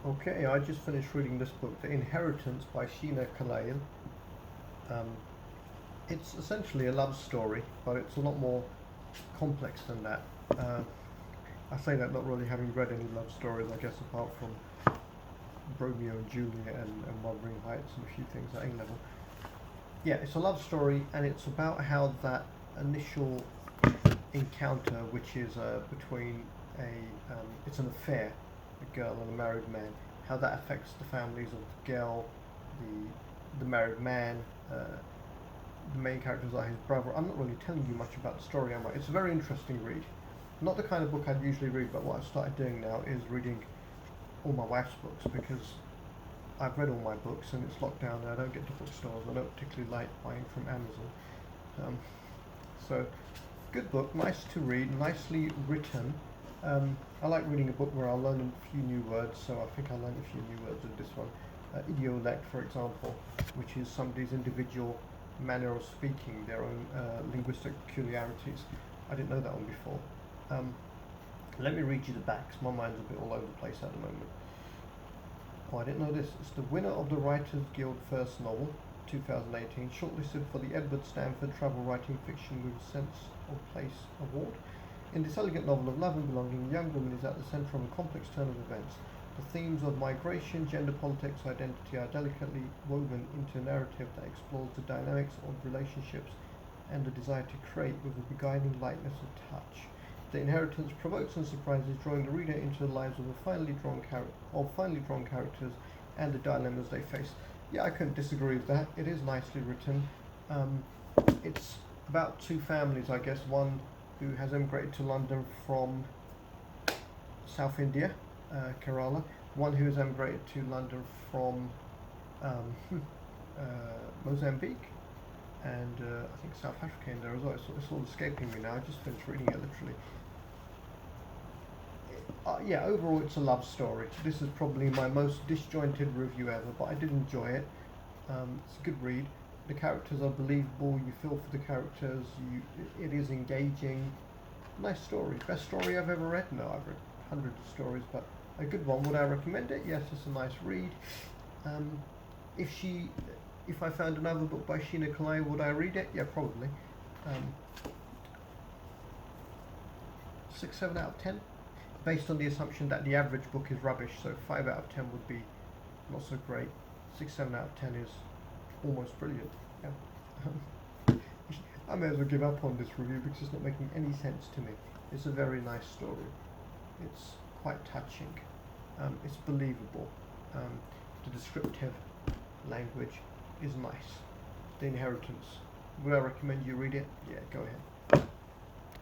Okay, I just finished reading this book, The Inheritance by Sheena Kalayil. Um, it's essentially a love story, but it's a lot more complex than that. Uh, I say that not really having read any love stories, I guess, apart from Romeo and Juliet and Wuthering Heights and a few things at A level. Yeah, it's a love story, and it's about how that initial encounter, which is between it's an affair, a girl and a married man, how that affects the families of the girl, the married man. The main characters are his brother. I'm not really telling you much about the story, am I? It's a very interesting read. Not the kind of book I'd usually read, but what I've started doing now is reading all my wife's books because I've read all my books and it's locked down and I don't get to bookstores. I don't particularly like buying from Amazon. So, good book, nice to read, nicely written. I like reading a book where I'll learn a few new words, so I think I learned a few new words with this one. Idiolect, for example, which is somebody's individual manner of speaking, their own linguistic peculiarities. I didn't know that one before. Let me read you the back, 'cause my mind's a bit all over the place at the moment. Oh, I didn't know this. It's the winner of the Writers Guild First Novel, 2018, shortlisted for the Edward Stanford Travel Writing Fiction with Sense of Place Award. In this elegant novel of love and belonging, a young woman is at the centre of a complex turn of events. The themes of migration, gender politics, identity are delicately woven into a narrative that explores the dynamics of relationships and the desire to create with a beguiling lightness of touch. The Inheritance provokes and surprises, drawing the reader into the lives of finely drawn characters and the dilemmas they face. Yeah, I couldn't disagree with that. It is nicely written. It's about two families, I guess. One who has emigrated to London from South India, Kerala. One who has emigrated to London from um, Mozambique, and I think South Africa in there as well. It's all escaping me now. I just finished reading it literally. Yeah, overall it's a love story. This is probably my most disjointed review ever, but I did enjoy it. It's a good read. The characters are believable. You feel for the characters. It is engaging. Nice story. Best story I've ever read? No, I've read hundreds of stories, but a good one. Would I recommend it? Yes, it's a nice read. Um, if I found another book by Sheena Kalayil, would I read it? Yeah, probably. 6, 7 out of 10. Based on the assumption that the average book is rubbish, so 5 out of 10 would be not so great. 6, 7 out of 10 is almost brilliant. Yeah. I may as well give up on this review because it's not making any sense to me. It's a very nice story. It's quite touching. It's believable. The descriptive language is nice. The Inheritance. Would I recommend you read it? Yeah, go ahead.